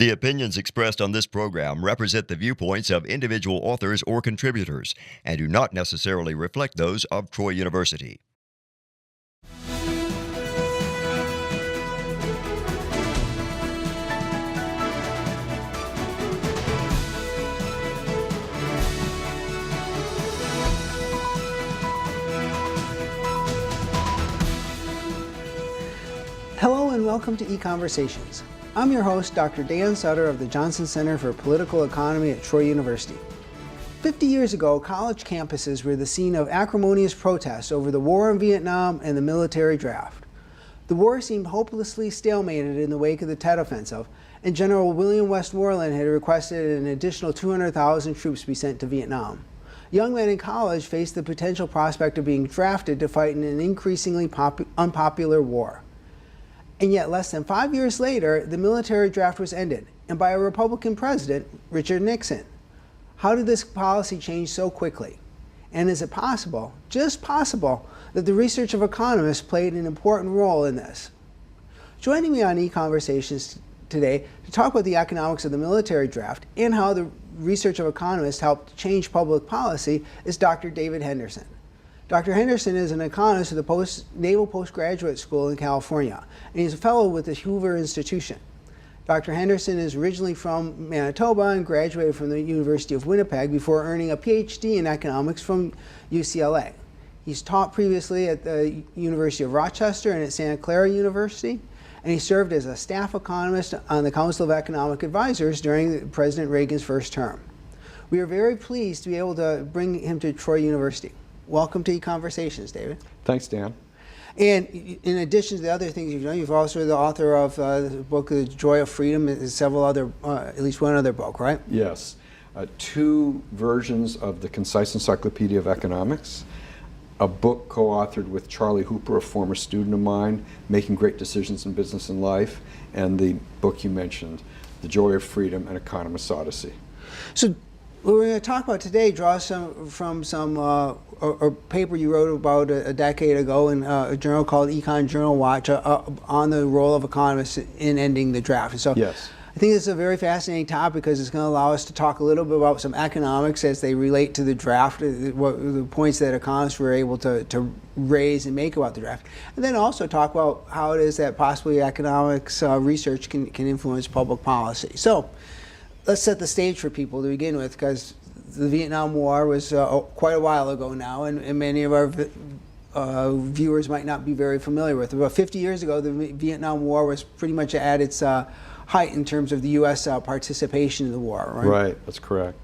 The opinions expressed on this program represent the viewpoints of individual authors or contributors and do not necessarily reflect those of Troy University. Hello and welcome to EconVersations. I'm your host, Dr. Dan Sutter of the Johnson Center for Political Economy at Troy University. 50 years ago, college campuses were the scene of acrimonious protests over the war in Vietnam and the military draft. The war seemed hopelessly stalemated in the wake of the Tet Offensive, and General William Westmoreland had requested an additional 200,000 troops be sent to Vietnam. Young men in college faced the potential prospect of being drafted to fight in an increasingly unpopular war. And yet, less than 5 years later, the military draft was ended, and by a Republican president, Richard Nixon. How did this policy change so quickly? And is it possible, just possible, that the research of economists played an important role in this? Joining me on EconVersations today to talk about the economics of the military draft and how the research of economists helped change public policy is Dr. David Henderson. Dr. Henderson is an economist at the Naval Postgraduate School in California, and he's a fellow with the Hoover Institution. Dr. Henderson is originally from Manitoba and graduated from the University of Winnipeg before earning a PhD in economics from UCLA. He's taught previously at the University of Rochester and at Santa Clara University, and he served as a staff economist on the Council of Economic Advisors during President Reagan's first term. We are very pleased to be able to bring him to Troy University. Welcome to EconVersations, David. Thanks, Dan. And in addition to the other things you've done, you've also the author of the book The Joy of Freedom and several other, at least one other book, right? Yes. Two versions of the Concise Encyclopedia of Economics, a book co-authored with Charlie Hooper, a former student of mine, Making Great Decisions in Business and Life, and the book you mentioned, The Joy of Freedom, An Economist's Odyssey. So what we're going to talk about today draws from a paper you wrote about a decade ago in a journal called Econ Journal Watch on the role of economists in ending the draft. So yes. I think it's a very fascinating topic because it's going to allow us to talk a little bit about some economics as they relate to the draft, the points that economists were able to raise and make about the draft. And then also talk about how it is that possibly economics research can influence public policy. So let's set the stage for people to begin with, because the Vietnam War was quite a while ago now, and many of our viewers might not be very familiar with it. About 50 years ago, the Vietnam War was pretty much at its height in terms of the U.S. Participation in the war, right? Right, that's correct.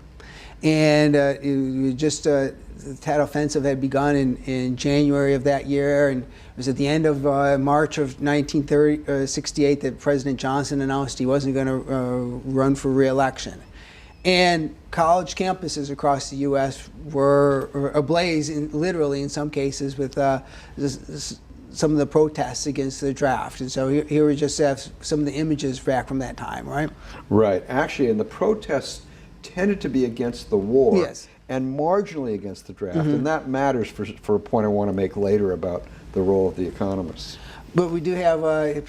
And the Tet Offensive had begun in January of that year, and it was at the end of March of 1968 that President Johnson announced he wasn't going to run for re-election. And college campuses across the U.S. were ablaze, literally in some cases, with some of the protests against the draft. And so here we just have some of the images back from that time, right? Right. Actually, and the protests tended to be against the war, yes, and marginally against the draft. And that matters for a point I want to make later about the role of the economists. But we do have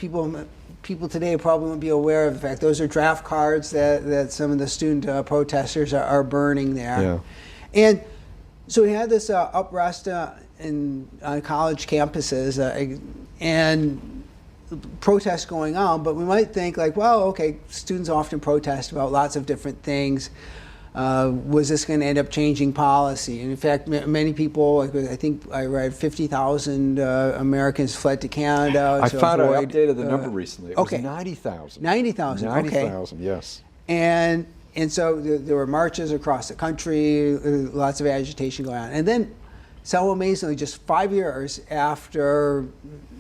people today probably won't be aware of the fact those are draft cards that some of the student protesters are burning there. Yeah. And so we had this unrest on college campuses and protests going on, but we might think like, well, okay, students often protest about lots of different things. Was this going to end up changing policy? And in fact, many people, I think I read 50,000 Americans fled to Canada. I found I updated the number recently. It was 90,000. 90,000, okay. 90,000, yes. And so there were marches across the country, lots of agitation going on. And then, so amazingly, just 5 years after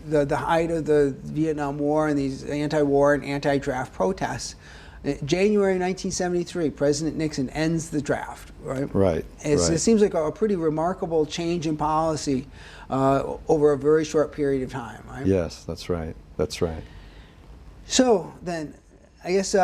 the height of the Vietnam War and these anti-war and anti-draft protests, January 1973, President Nixon ends the draft, right? Right. It seems like a pretty remarkable change in policy over a very short period of time, right? Yes, that's right. That's right. So then, I guess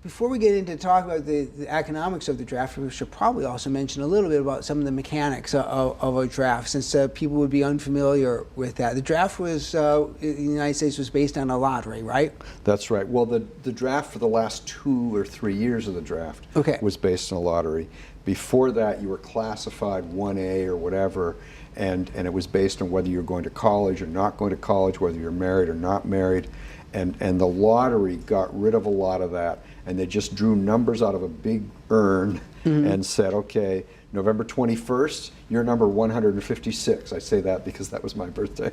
Before we get into talk about the economics of the draft, we should probably also mention a little bit about some of the mechanics of a draft, since people would be unfamiliar with that. The draft was, in the United States, was based on a lottery, right? That's right. Well, the draft for the last 2 or 3 years of the draft was based on a lottery. Before that, you were classified 1A or whatever, and it was based on whether you're going to college or not going to college, whether you're married or not married. And the lottery got rid of a lot of that, and they just drew numbers out of a big urn and said, okay, November 21st, you're number 156. I say that because that was my birthday.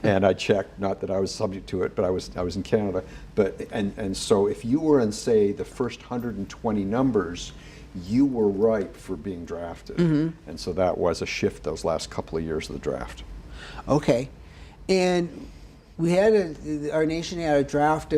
And I checked, not that I was subject to it, but I was in Canada. But and so if you were in, say, the first 120 numbers, you were ripe for being drafted. And so that was a shift those last couple of years of the draft. Okay. And we had our nation had a draft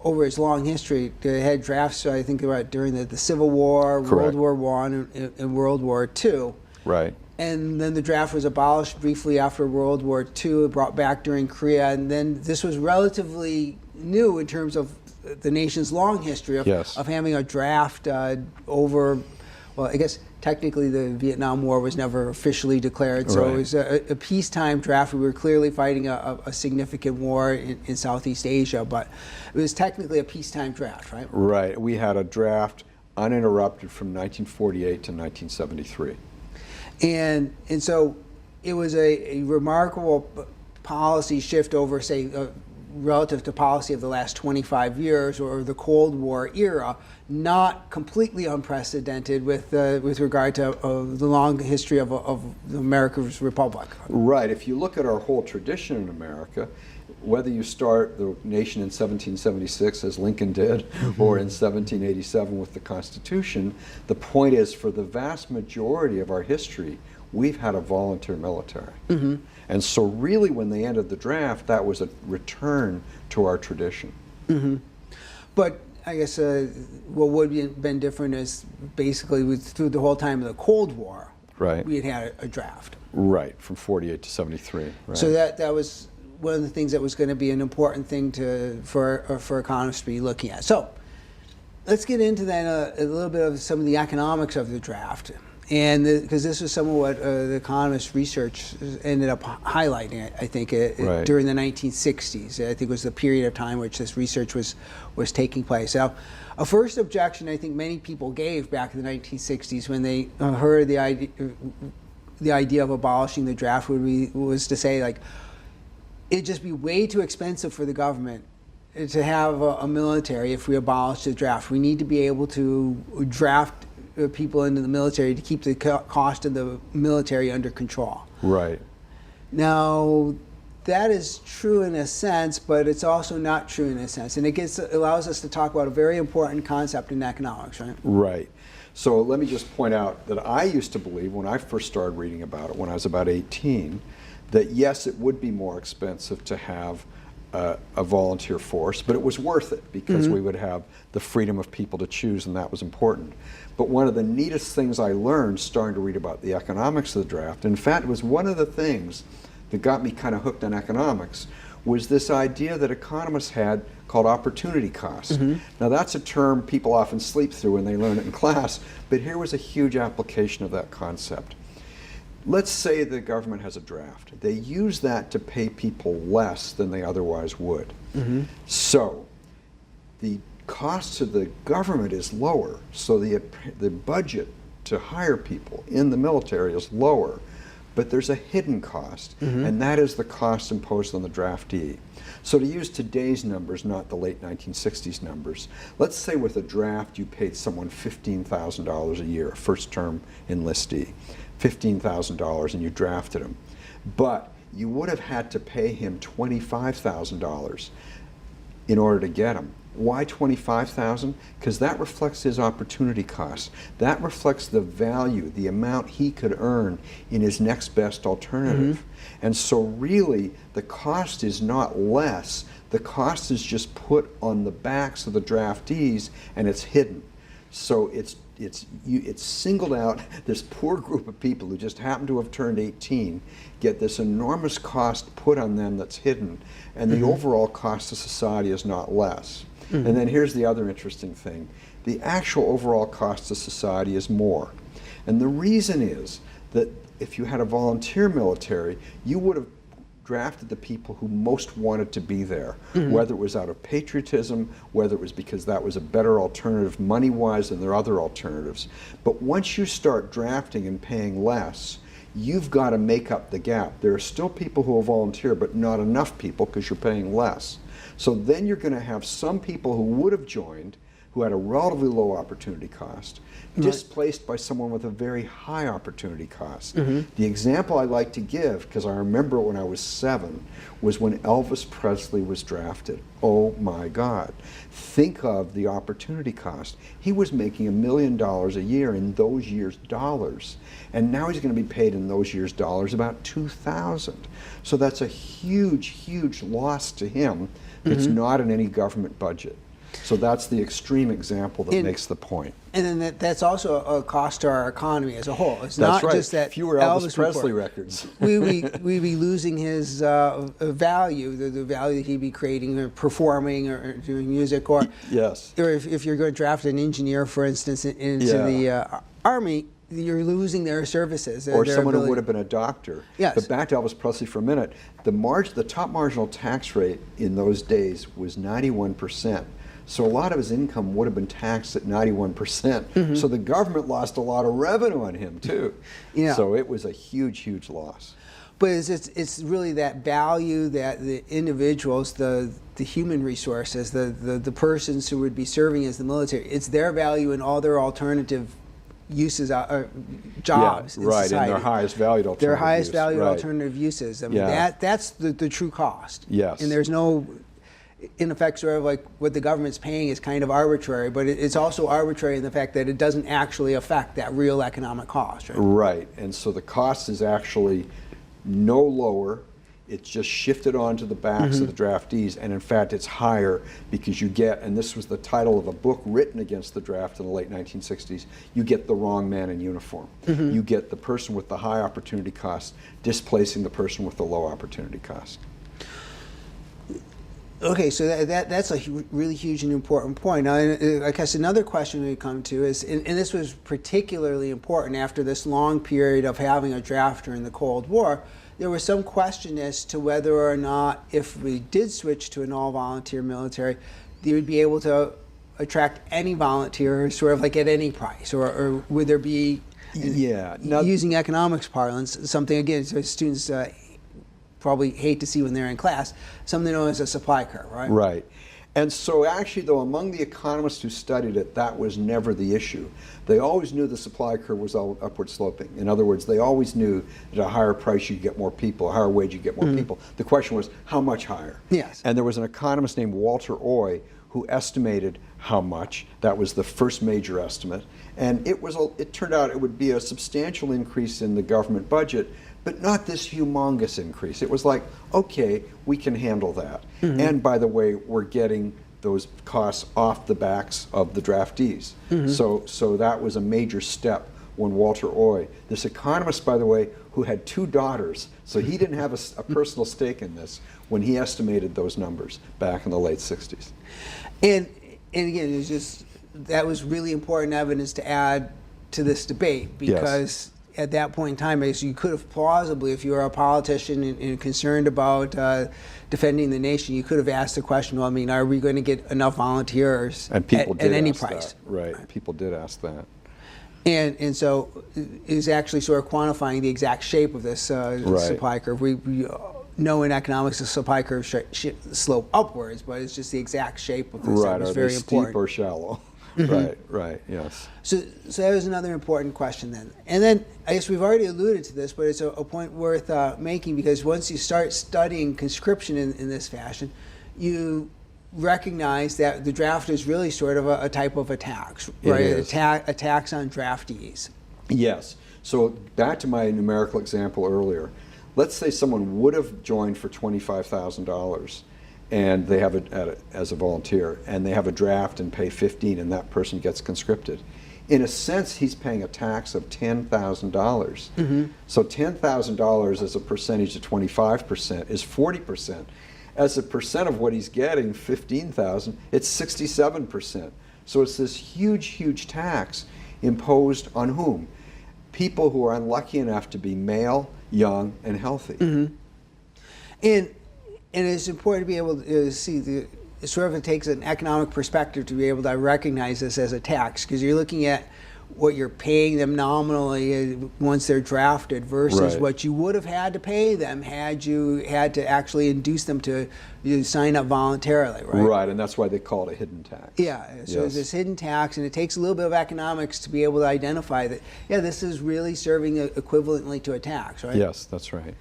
over its long history. They had drafts, I think, about during the Civil War, Correct. World War I, and World War II. Right. And then the draft was abolished briefly after World War II, brought back during Korea, and then this was relatively new in terms of the nation's long history of having a draft over, well, I guess technically the Vietnam War was never officially declared, so it was a peacetime draft. We were clearly fighting a significant war in Southeast Asia, but it was technically a peacetime draft, right? Right. We had a draft uninterrupted from 1948 to 1973. And so it was a remarkable policy shift over, say, relative to policy of the last 25 years or the Cold War era, not completely unprecedented with regard to the long history of America's republic. Right. If you look at our whole tradition in America, whether you start the nation in 1776, as Lincoln did, or in 1787 with the Constitution, the point is, for the vast majority of our history, we've had a volunteer military. And so really when they ended the draft, that was a return to our tradition. But I guess what would have been different is basically through the whole time of the Cold War, we had a draft. Right, from 48 to 73. Right. So that was one of the things that was going to be an important thing for economists to be looking at. So let's get into then a little bit of some of the economics of the draft. And because this was some of what the economist research ended up highlighting, I think, during the 1960s. I think it was the period of time which this research was taking place. Now, a first objection I think many people gave back in the 1960s when they heard the idea of abolishing the draft was to say, like, it'd just be way too expensive for the government to have a military if we abolish the draft. We need to be able to draft people into the military to keep the cost of the military under control. Right. Now, that is true in a sense, but it's also not true in a sense. And it allows us to talk about a very important concept in economics, right? Right. So let me just point out that I used to believe, when I first started reading about it, when I was about 18, that yes, it would be more expensive to have a volunteer force, but it was worth it because we would have the freedom of people to choose, and that was important. But one of the neatest things I learned starting to read about the economics of the draft, in fact, it was one of the things that got me kind of hooked on economics, was this idea that economists had called opportunity cost. Now that's a term people often sleep through when they learn it in class, but here was a huge application of that concept. Let's say the government has a draft. They use that to pay people less than they otherwise would. So the cost to the government is lower, so the budget to hire people in the military is lower, but there's a hidden cost, and that is the cost imposed on the draftee. So to use today's numbers, not the late 1960s numbers, let's say with a draft you paid someone $15,000 a year, a first-term enlistee, $15,000, and you drafted him. But you would have had to pay him $25,000 in order to get him. Why $25,000? Because that reflects his opportunity cost. That reflects the value, the amount he could earn in his next best alternative. And so really, the cost is not less. The cost is just put on the backs of the draftees, and it's hidden. So it's singled out. This poor group of people who just happen to have turned 18 get this enormous cost put on them that's hidden, and the overall cost to society is not less. And then here's the other interesting thing. The actual overall cost to society is more. And the reason is that if you had a volunteer military, you would have drafted the people who most wanted to be there, whether it was out of patriotism, whether it was because that was a better alternative money-wise than their other alternatives. But once you start drafting and paying less, you've got to make up the gap. There are still people who will volunteer, but not enough people because you're paying less. So then you're going to have some people who would have joined, who had a relatively low opportunity cost, displaced by someone with a very high opportunity cost. The example I like to give, because I remember when I was 7, was when Elvis Presley was drafted. Oh my God. Think of the opportunity cost. He was making $1 million a year in those years dollars, and now he's going to be paid in those years dollars about $2,000. So that's a huge, huge loss to him. It's not in any government budget. So that's the extreme example that makes the point. And then that's also a cost to our economy as a whole. It's That's not right. just that fewer Elvis Presley records. we'd be losing his value, the value that he'd be creating or performing or doing music, or Yes. or if you're going to draft an engineer, for instance, into the Army, you're losing their services. Or their someone ability. who would have been a doctor. Yes. But back to Elvis Presley for a minute. The top marginal tax rate in those days was 91%. So a lot of his income would have been taxed at 91%. So the government lost a lot of revenue on him too. Yeah. So it was a huge, huge loss. But it's really that value that the individuals, the human resources, the persons who would be serving as the military, it's their value and all their alternative uses, jobs in right, society. and their highest valued alternative Their highest use, valued right. alternative uses. I mean, that's the true cost. Yes. And there's no, in effect, sort of like what the government's paying is kind of arbitrary, but it's also arbitrary in the fact that it doesn't actually affect that real economic cost. Right? Right, and so the cost is actually no lower. It's just shifted onto the backs of the draftees, and in fact it's higher because you get, and this was the title of a book written against the draft in the late 1960s, you get the wrong man in uniform. You get the person with the high opportunity cost displacing the person with the low opportunity cost. Okay, so that's a really huge and important point. Now, I guess another question we come to is, and this was particularly important after this long period of having a drafter in the Cold War, there was some question as to whether or not, if we did switch to an all-volunteer military, they would be able to attract any volunteers sort of like at any price, or would there be, using economics parlance, something, again, so students probably hate to see when they're in class, something known as a supply curve, right? Right. And so actually, though, among the economists who studied it, that was never the issue. They always knew the supply curve was all upward sloping. In other words, they always knew that at a higher price you get more people, a higher wage you get more people. The question was, how much higher? Yes. And there was an economist named Walter Oy who estimated how much. That was the first major estimate. And it turned out it would be a substantial increase in the government budget, but not this humongous increase. It was like, okay, we can handle that. And by the way, we're getting those costs off the backs of the draftees. So that was a major step when Walter Oy, this economist, by the way, who had 2 daughters, so he didn't have a personal stake in this, when he estimated those numbers back in the late 60s. And again, it's just, that was really important evidence to add to this debate, because at that point in time, you could have plausibly, if you were a politician and concerned about defending the nation, you could have asked the question, well, I mean, are we going to get enough volunteers And people did at any ask price? that. Right, people did ask that. And so is actually sort of quantifying the exact shape of this supply curve. We know in economics the supply curve slope upwards, but it's just the exact shape of this that was very important. Steep or shallow? Right, yes. So that was another important question then. And then I guess we've already alluded to this, but it's a point worth making, because once you start studying conscription in this fashion, you recognize that the draft is really sort of a type of a tax, right? A tax on draftees. Yes. So back to my numerical example earlier. Let's say someone would have joined for $25,000 and they have it as a volunteer, and they have a draft and pay $15,000, and that person gets conscripted. In a sense, he's paying a tax of $10,000. So $10,000 as a percentage of 25% is 40%. as a percent of what he's getting, 15,000, it's 67%. So it's this huge, huge tax imposed on whom? People who are unlucky enough to be male, young, and healthy. Mm-hmm. And it's important to be able to see it sort of takes an economic perspective to be able to recognize this as a tax, because you're looking at what you're paying them nominally once they're drafted versus what you would have had to pay them had you had to actually induce them to sign up voluntarily, right? Right, and that's why they call it a hidden tax. Yeah, so there's this hidden tax, and it takes a little bit of economics to be able to identify that, yeah, this is really serving equivalently to a tax, right? Yes, that's right.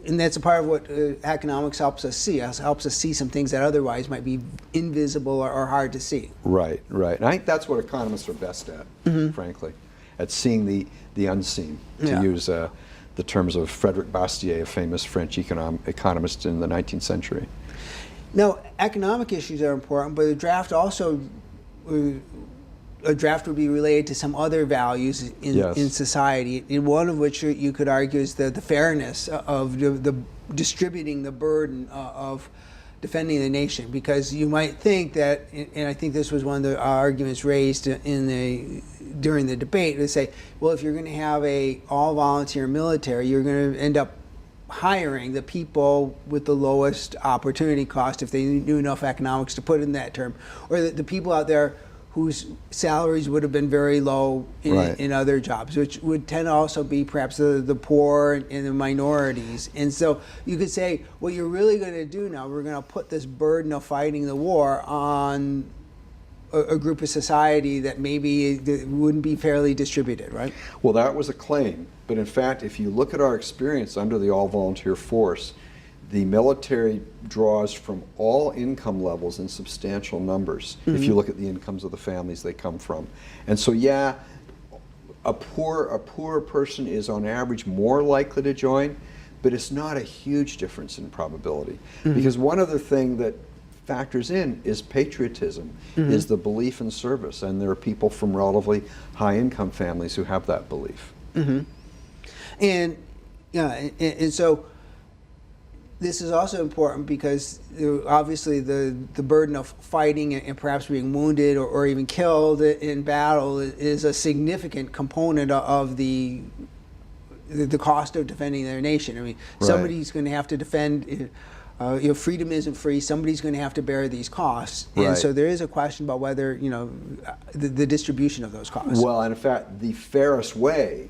And that's a part of what economics helps us see. It helps us see some things that otherwise might be invisible or hard to see. Right, right. And I think that's what economists are best at, frankly, at seeing the unseen, to use the terms of Frédéric Bastiat, a famous French economist in the 19th century. Now, economic issues are important, but the draft also a draft would be related to some other values in society, and one of which you could argue is the fairness of the distributing the burden of defending the nation. Because you might think that, and I think this was one of the arguments raised during the debate, to say, well, if you're going to have a all-volunteer military, you're going to end up hiring the people with the lowest opportunity cost, if they knew enough economics to put it in that term, or the people out there whose salaries would have been very low in other jobs, which would tend to also be perhaps the poor and the minorities. And so you could say, what you're really going to do now, we're going to put this burden of fighting the war on a group of society that maybe wouldn't be fairly distributed, right? Well, that was a claim. But in fact, if you look at our experience under the all-volunteer force, the military draws from all income levels in substantial numbers, if you look at the incomes of the families they come from. And so, yeah, a poor person is on average more likely to join, but it's not a huge difference in probability. Because one other thing that factors in is patriotism, is the belief in service, and there are people from relatively high income families who have that belief. And so this is also important because obviously the burden of fighting and perhaps being wounded or even killed in battle is a significant component of the cost of defending their nation. I mean, somebody's going to have to defend. Freedom isn't free. Somebody's going to have to bear these costs, and so there is a question about whether the distribution of those costs. Well, and in fact, the fairest way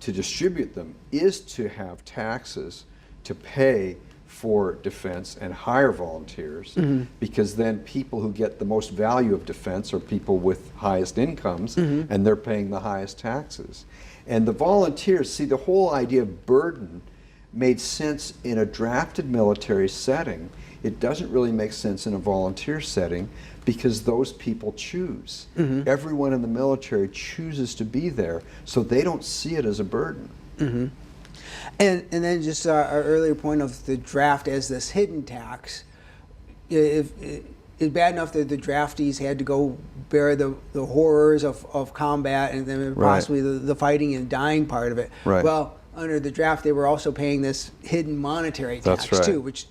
to distribute them is to have taxes to pay for defense and hire volunteers, because then people who get the most value of defense are people with highest incomes, and they're paying the highest taxes. And the volunteers, see, the whole idea of burden made sense in a drafted military setting. It doesn't really make sense in a volunteer setting, because those people choose. Everyone in the military chooses to be there, so they don't see it as a burden. And then just our earlier point of the draft as this hidden tax, if it's bad enough that the draftees had to go bear the horrors of combat and then possibly the fighting and dying part of it. Well, under the draft, they were also paying this hidden monetary tax too, which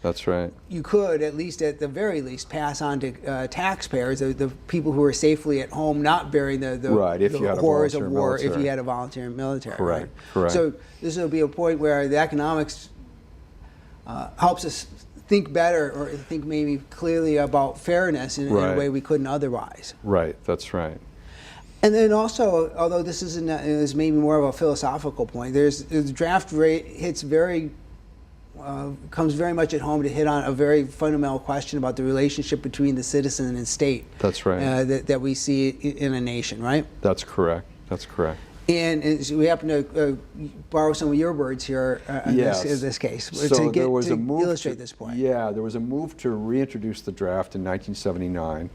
you could, at least at the very least, pass on to taxpayers, the people who are safely at home, not bearing the horrors of war if you had a volunteer military. Correct. So this will be a point where the economics helps us think better, or think maybe clearly about fairness in a way we couldn't otherwise. That's right. And then also, although this is maybe more of a philosophical point, the draft rate comes very much at home to hit on a very fundamental question about the relationship between the citizen and state. That's right. That we see in a nation, right? That's correct. And so we happen to borrow some of your words here in this case to illustrate this point. Yeah, there was a move to reintroduce the draft in 1979.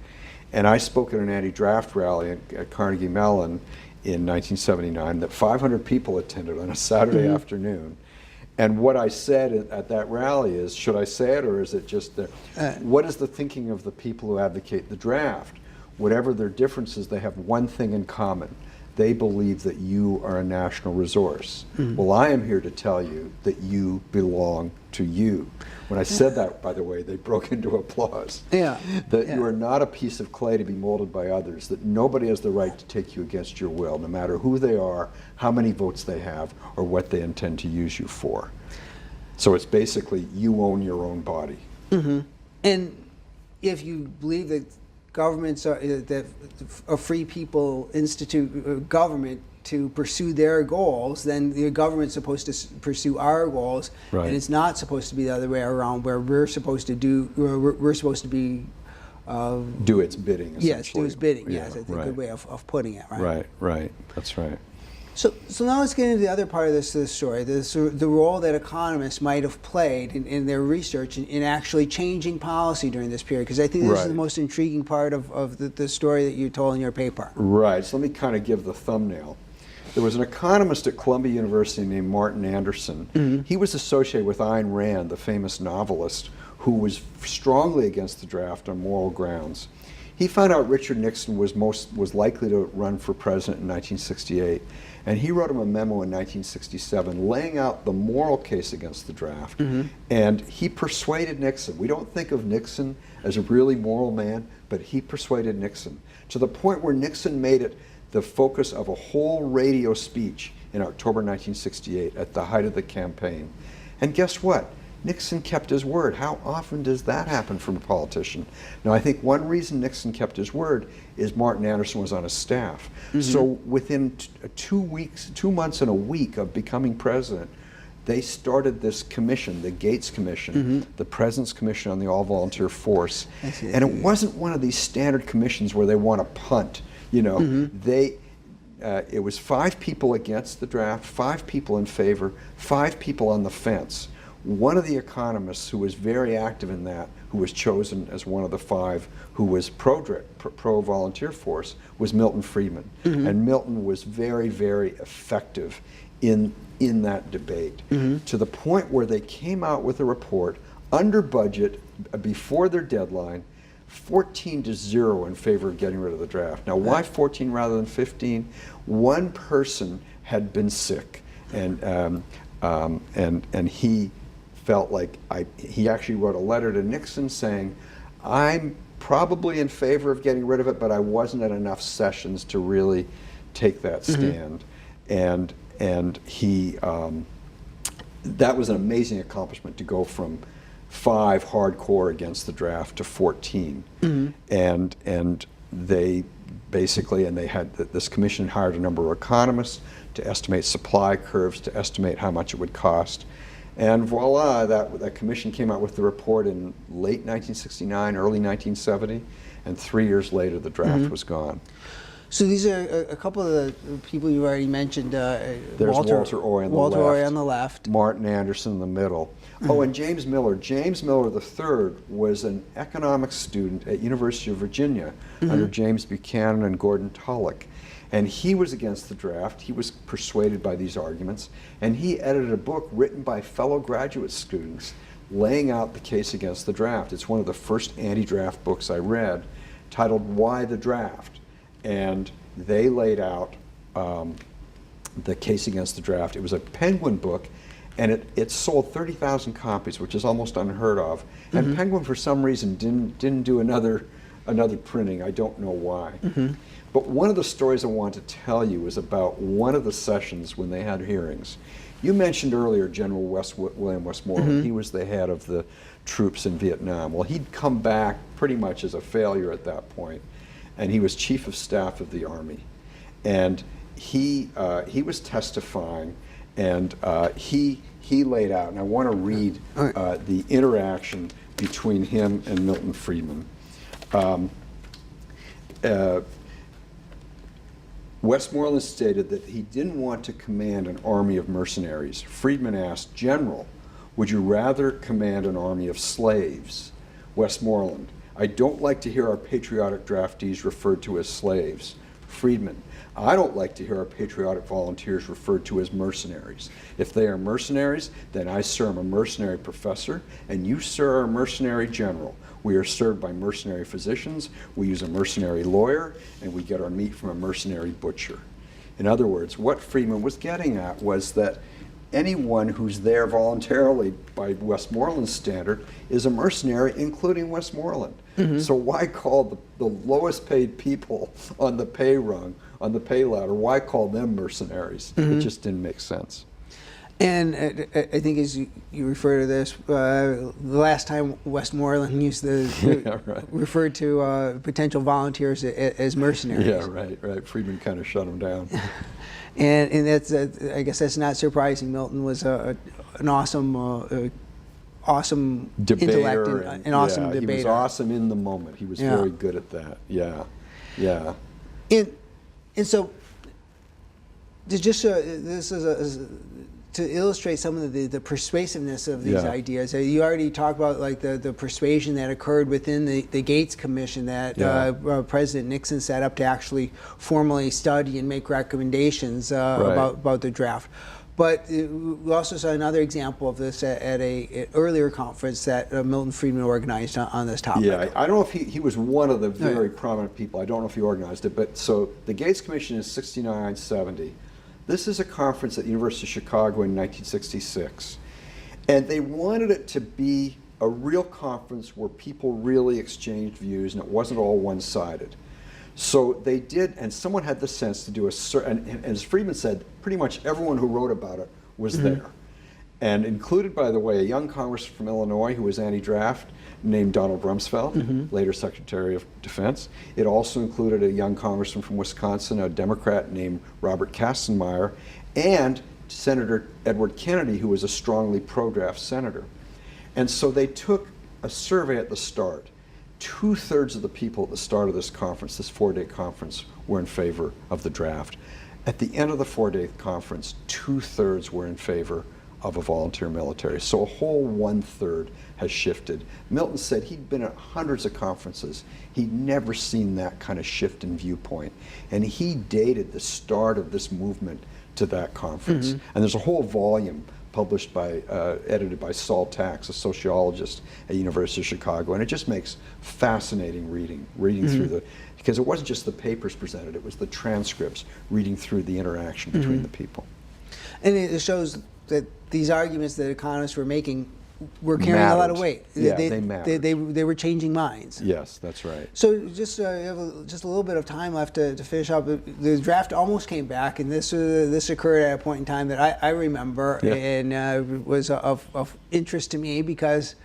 And I spoke at an anti-draft rally at Carnegie Mellon in 1979 that 500 people attended on a Saturday afternoon. And what I said at that rally is, should I say it, or is it just what is the thinking of the people who advocate the draft? Whatever their differences, they have one thing in common. they believe that you are a national resource. Well, I am here to tell you that you belong to you. When I said that, by the way, they broke into applause. Yeah. That you are not a piece of clay to be molded by others, that nobody has the right to take you against your will, no matter who they are, how many votes they have, or what they intend to use you for. So it's basically, you own your own body. And if you believe that governments are, that a free people institute government to pursue their goals, then the government's supposed to pursue our goals, Right. and it's not supposed to be the other way around, where we're supposed to do, we're supposed to be. Do its bidding, essentially. Yes, do its bidding. Yeah, Yes, that's a right. good way of putting it. Right. Right, right. That's right. So now let's get into the other part of this story, the role that economists might have played in their research in actually changing policy during this period, because I think this is Right. the most intriguing part of the story that you told in your paper. Right. So let me kind of give the thumbnail. There was an economist at Columbia University named Martin Anderson. He was associated with Ayn Rand, the famous novelist, who was strongly against the draft on moral grounds. He found out Richard Nixon was likely to run for president in 1968, and he wrote him a memo in 1967 laying out the moral case against the draft. And he persuaded Nixon. We don't think of Nixon as a really moral man, but he persuaded Nixon to the point where Nixon made it the focus of a whole radio speech in October 1968 at the height of the campaign. And guess what? Nixon kept his word. How often does that happen from a politician? Now, I think one reason Nixon kept his word is Martin Anderson was on his staff. So within 2 months and a week of becoming president, they started this commission, the Gates Commission, the President's Commission on the All-Volunteer Force. And it wasn't one of these standard commissions where they want to punt. You know, it was 5 people against the draft, 5 people in favor, 5 people on the fence. One of the economists who was very active in that, who was chosen as one of the 5 who was pro-volunteer force, was Milton Friedman. And Milton was very, very effective in that debate, to the point where they came out with a report under budget, before their deadline, 14-0 in favor of getting rid of the draft. Now, why 14 rather than 15? One person had been sick, and he felt like he actually wrote a letter to Nixon saying, "I'm probably in favor of getting rid of it, but I wasn't at enough sessions to really take that stand." And he that was an amazing accomplishment, to go from 5 hardcore against the draft to 14. And they basically, and they had, this commission hired a number of economists to estimate supply curves, to estimate how much it would cost. And voila, that commission came out with the report in late 1969, early 1970, and 3 years later the draft was gone. So these are a couple of the people you already mentioned. There's Walter Oy on the left. Walter Oy on the left. Martin Anderson in the middle. Oh, and James Miller. James Miller III was an economics student at University of Virginia under James Buchanan and Gordon Tullock. And he was against the draft. He was persuaded by these arguments. And he edited a book written by fellow graduate students laying out the case against the draft. It's one of the first anti-draft books I read, titled Why the Draft? And they laid out the case against the draft. It was a Penguin book, and it sold 30,000 copies, which is almost unheard of. And Penguin, for some reason, didn't do another printing. I don't know why. But one of the stories I want to tell you is about one of the sessions when they had hearings. You mentioned earlier General William Westmoreland. He was the head of the troops in Vietnam. Well, he'd come back pretty much as a failure at that point, and he was chief of staff of the Army. And he was testifying, and he laid out, and I want to read the interaction between him and Milton Friedman. Westmoreland stated that he didn't want to command an army of mercenaries. Friedman asked, "General, would you rather command an army of slaves?" Westmoreland, "I don't like to hear our patriotic draftees referred to as slaves." Friedman, "I don't like to hear our patriotic volunteers referred to as mercenaries. If they are mercenaries, then I, sir, am a mercenary professor, and you, sir, are a mercenary general. We are served by mercenary physicians, we use a mercenary lawyer, and we get our meat from a mercenary butcher." In other words, what Friedman was getting at was that anyone who's there voluntarily by Westmoreland's standard is a mercenary, including Westmoreland. So why call the lowest paid people on the pay rung, on the pay ladder, why call them mercenaries? It just didn't make sense. And I think as you refer to this, the last time Westmoreland used referred to potential volunteers as mercenaries. Yeah, right. Friedman kind of shut them down. And that's I guess that's not surprising. Milton was an awesome awesome debater intellect and awesome debater. He was awesome in the moment. He was very good at that. Yeah. And so to just this is to illustrate some of the persuasiveness of these ideas. You already talked about like the persuasion that occurred within the Gates Commission that President Nixon set up to actually formally study and make recommendations about the draft. But we also saw another example of this at an earlier conference that Milton Friedman organized on this topic. Yeah, I don't know if he was one of the very prominent people. I don't know if he organized it. But so the Gates Commission is 69-70. This is a conference at the University of Chicago in 1966. And they wanted it to be a real conference where people really exchanged views and it wasn't all one-sided. So they did, and someone had the sense to do and as Friedman said, pretty much everyone who wrote about it was there. And included, by the way, a young congressman from Illinois who was anti-draft named Donald Rumsfeld, later Secretary of Defense. It also included a young congressman from Wisconsin, a Democrat named Robert Kastenmeier, and Senator Edward Kennedy, who was a strongly pro-draft senator. And so they took a survey at the start. 2/3 of the people at the start of this conference, this 4-day conference, were in favor of the draft. At the end of the 4-day conference, 2/3 were in favor of a volunteer military. So a whole 1/3 has shifted. Milton said he'd been at hundreds of conferences. He'd never seen that kind of shift in viewpoint. And he dated the start of this movement to that conference. And there's a whole volume published by, edited by Saul Tax, a sociologist at the University of Chicago, and it just makes fascinating reading through because it wasn't just the papers presented, it was the transcripts, reading through the interaction between the people. And it shows that these arguments that economists were making were carrying a lot of weight. Yeah, they mattered. They were changing minds. Yes, that's right. So just have just a little bit of time left to finish up. The draft almost came back, and this occurred at a point in time that I remember, and was of interest to me because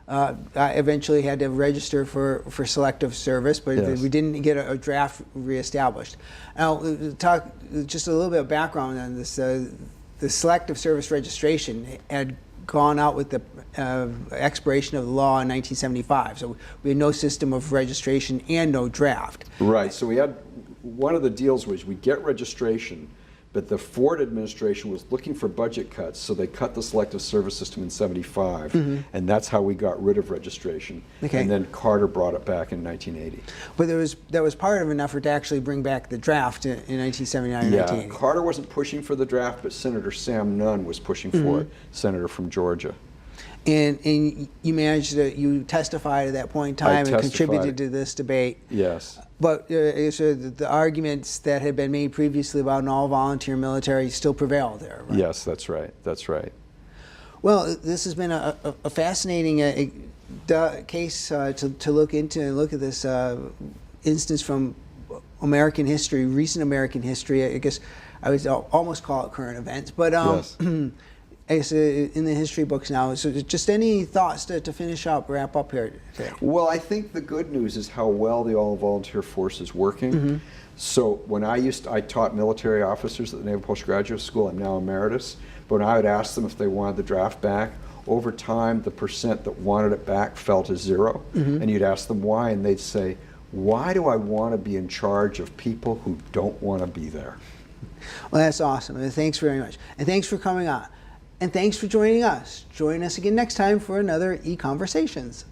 I eventually had to register for selective service, but we didn't get a draft reestablished. Now, talk just a little bit of background on this. The selective service registration had gone out with the expiration of the law in 1975. So we had no system of registration and no draft. Right. So we had, one of the deals was we get registration, but the Ford administration was looking for budget cuts, so they cut the selective service system in 75, and that's how we got rid of registration. And then Carter brought it back in 1980. But that was part of an effort to actually bring back the draft in 1979 and 1980. Carter wasn't pushing for the draft, but Senator Sam Nunn was pushing for it, senator from Georgia. And you managed to, you testified at that point in time and contributed to this debate. Yes. But so the arguments that had been made previously about an all-volunteer military still prevail there, right? Yes, that's right. That's right. Well, this has been a fascinating case to look into and look at this instance from American history, recent American history. I guess I would almost call it current events, but Yes. I guess in the history books now. So just any thoughts to finish up, wrap up here today? Well, I think the good news is how well the all-volunteer force is working. So when I taught military officers at the Naval Postgraduate School. I'm now emeritus. But when I would ask them if they wanted the draft back, over time the percent that wanted it back fell to 0. And you'd ask them why, and they'd say, why do I want to be in charge of people who don't want to be there? Well, that's awesome. And thanks very much. And thanks for coming on. And thanks for joining us. Join us again next time for another EconVersations.